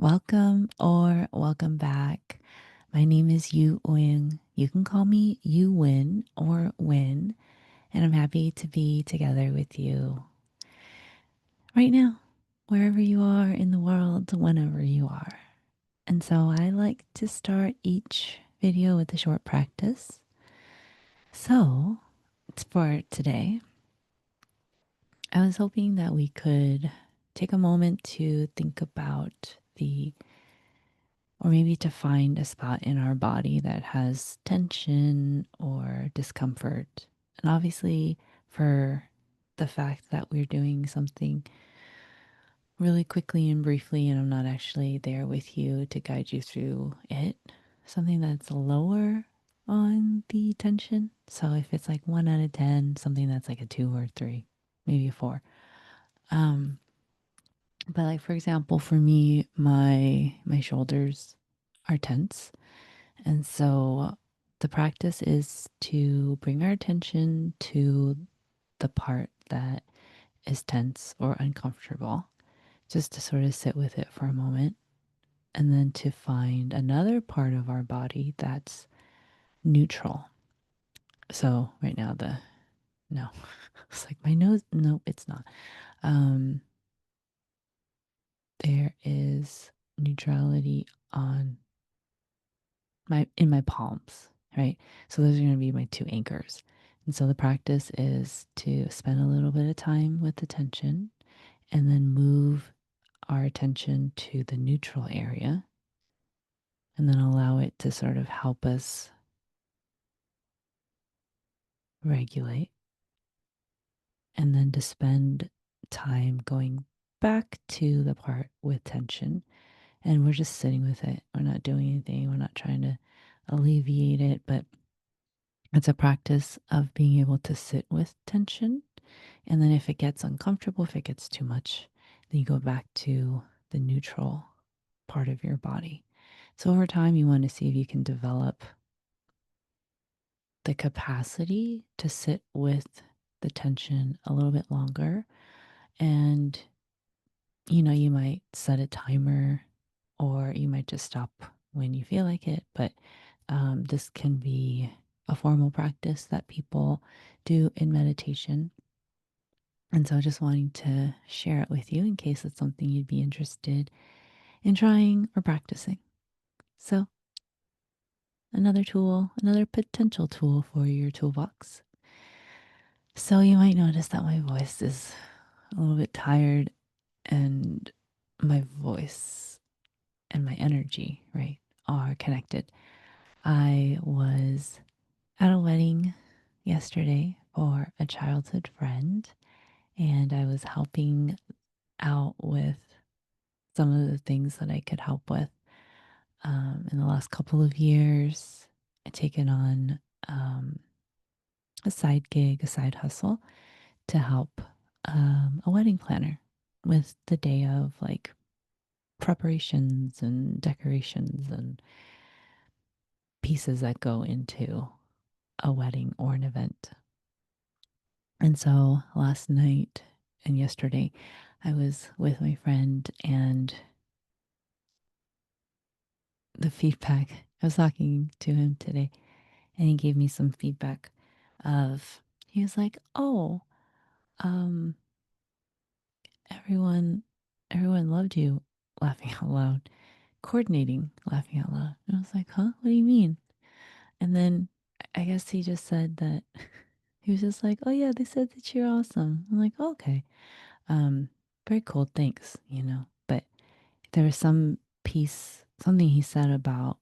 Welcome or welcome back. My name is Yu Wing. You can call me Yu Win or Win, and I'm happy to be together with you right now, wherever you are in the world, whenever you are. And so I like to start each video with a short practice. So it's for today. I was hoping that we could take a moment to think about or maybe to find a spot in our body that has tension or discomfort. And obviously, for the fact that we're doing something really quickly and briefly, and I'm not actually there with you to guide you through it, something that's lower on the tension. So if it's like 1 out of 10, something that's like a 2 or 3, maybe a 4. Um, but like for example, for me, my shoulders are tense. And so the practice is to bring our attention to the part that is tense or uncomfortable, just to sort of sit with it for a moment, and then to find another part of our body that's neutral. So right now, no, it's like my nose. No, it's not. Um, there is neutrality on in my palms, right? So those are going to be my two anchors. And so the practice is to spend a little bit of time with the tension and then move our attention to the neutral area and then allow it to sort of help us regulate, and then to spend time going back to the part with tension, and we're just sitting with it. We're not doing anything. We're not trying to alleviate it, but it's a practice of being able to sit with tension. And then if it gets uncomfortable, if it gets too much, then you go back to the neutral part of your body. So over time, you want to see if you can develop the capacity to sit with the tension a little bit longer. And, you might set a timer or you might just stop when you feel like it. But this can be a formal practice that people do in meditation. And so just wanting to share it with you in case it's something you'd be interested in trying or practicing. So, another tool, another potential tool for your toolbox. So, you might notice that my voice is a little bit tired, and my voice and my energy, right, are connected. I was at a wedding yesterday for a childhood friend, and I was helping out with some of the things that I could help with. In the last couple of years, I've taken on a side gig, a side hustle to help a wedding planner with the day of like preparations and decorations and pieces that go into a wedding or an event. And so last night and yesterday, I was with my friend, and the feedback, I was talking to him today, and he gave me some feedback he was like, "Oh, um, everyone, everyone loved you," laughing out loud, coordinating, laughing out loud. And I was like, "Huh? What do you mean?" And then I guess he just said that he was just like, "Oh yeah, they said that you're awesome." I'm like, oh, "Okay, um, very cool, thanks." But there was something he said about,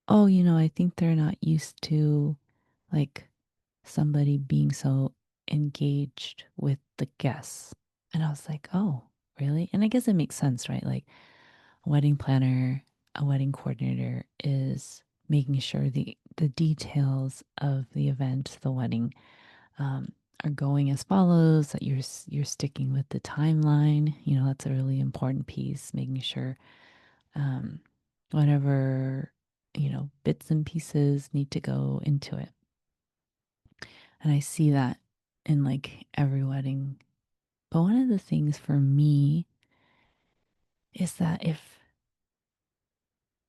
"Oh, I think they're not used to like somebody being so engaged with the guests." And I was like, "Oh, really?" And I guess it makes sense, right? Like a wedding planner, a wedding coordinator is making sure the details of the event, the wedding, um, are going as follows. That you're sticking with the timeline. That's a really important piece. Making sure um, whatever bits and pieces need to go into it. And I see that in like every wedding. But one of the things for me is that if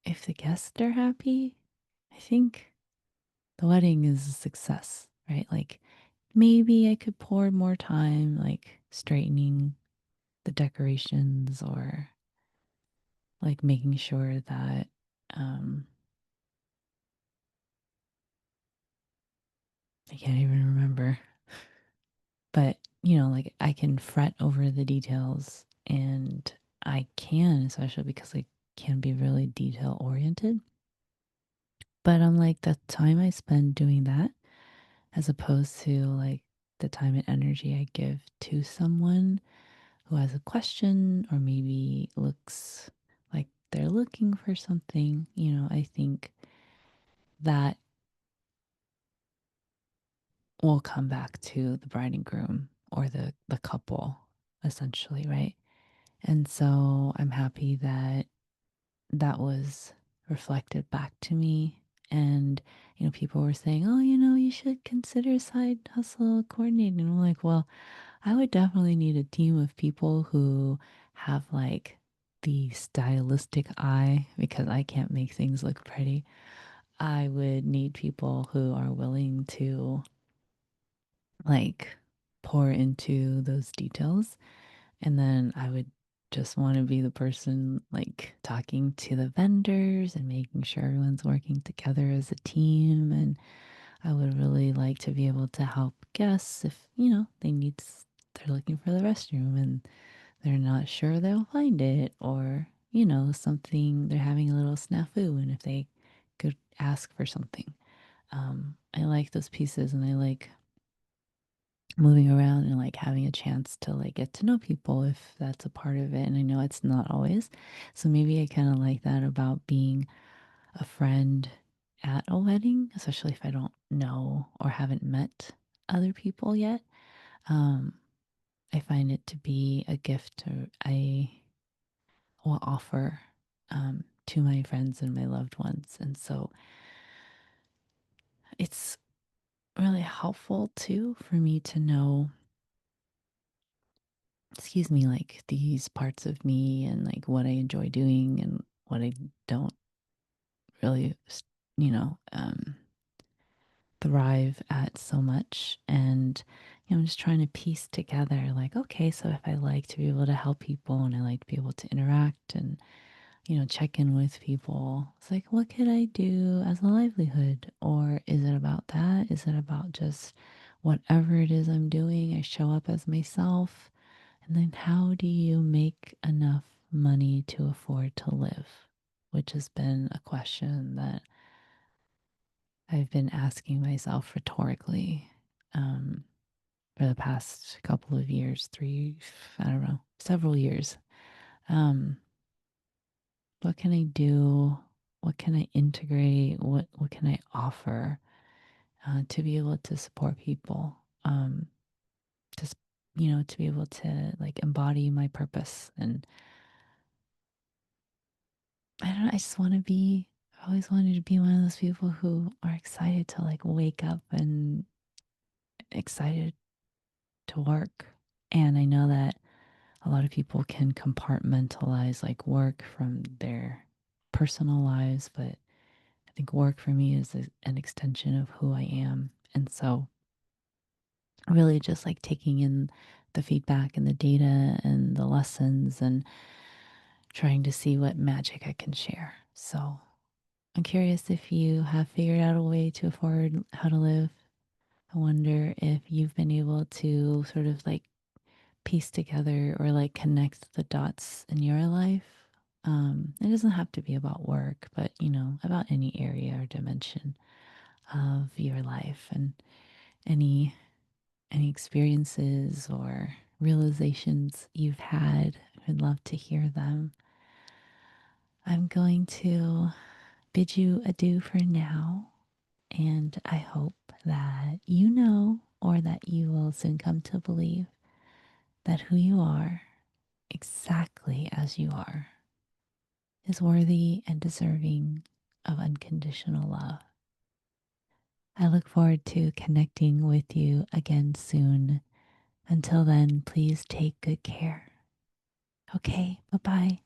if the guests are happy, I think the wedding is a success, right? Like maybe I could pour more time, like straightening the decorations or like making sure that, um, I can't even remember, but like I can fret over the details and I can, especially because I can be really detail oriented. But I'm like, the time I spend doing that as opposed to like the time and energy I give to someone who has a question or maybe looks like they're looking for something, I think that will come back to the bride and groom or the couple essentially, right? And so I'm happy that that was reflected back to me. And, people were saying, oh, you should consider side hustle coordinating. And I'm like, well, I would definitely need a team of people who have like the stylistic eye because I can't make things look pretty. I would need people who are willing to like pour into those details. And then I would just want to be the person like talking to the vendors and making sure everyone's working together as a team. And I would really like to be able to help guests if, they're looking for the restroom and they're not sure they'll find it, or, something, they're having a little snafu. And if they could ask for something, I like those pieces and I like moving around and like having a chance to like get to know people if that's a part of it. And I know it's not always. So maybe I kind of like that about being a friend at a wedding, especially if I don't know or haven't met other people yet. Um, I find it to be a gift I will offer to my friends and my loved ones. And so it's really helpful too for me to know, excuse me, like these parts of me and like what I enjoy doing and what I don't really, you know, um, thrive at so much. And, I'm just trying to piece together like, okay, so if I like to be able to help people and I like to be able to interact and, check in with people, it's like, what could I do as a livelihood? Or is it about that? Is it about just whatever it is I'm doing? I show up as myself. And then how do you make enough money to afford to live? Which has been a question that I've been asking myself rhetorically um, for the past couple of years, I don't know, several years. Um, what can I do? What can I integrate? What can I offer to be able to support people? Just to be able to like embody my purpose. And I don't know, I just want to be. I always wanted to be one of those people who are excited to like wake up and excited to work. And I know that a lot of people can compartmentalize like work from their personal lives, but I think work for me is an extension of who I am. And so, really, just like taking in the feedback and the data and the lessons and trying to see what magic I can share. So, I'm curious if you have figured out a way to afford how to live. I wonder if you've been able to sort of like piece together or like connect the dots in your life. It doesn't have to be about work, but about any area or dimension of your life and any any experiences or realizations you've had. I'd love to hear them. I'm going to bid you adieu for now, and I hope that you know or that you will soon come to believe that who you are, exactly as you are, is worthy and deserving of unconditional love. I look forward to connecting with you again soon. Until then, please take good care. Okay, bye bye.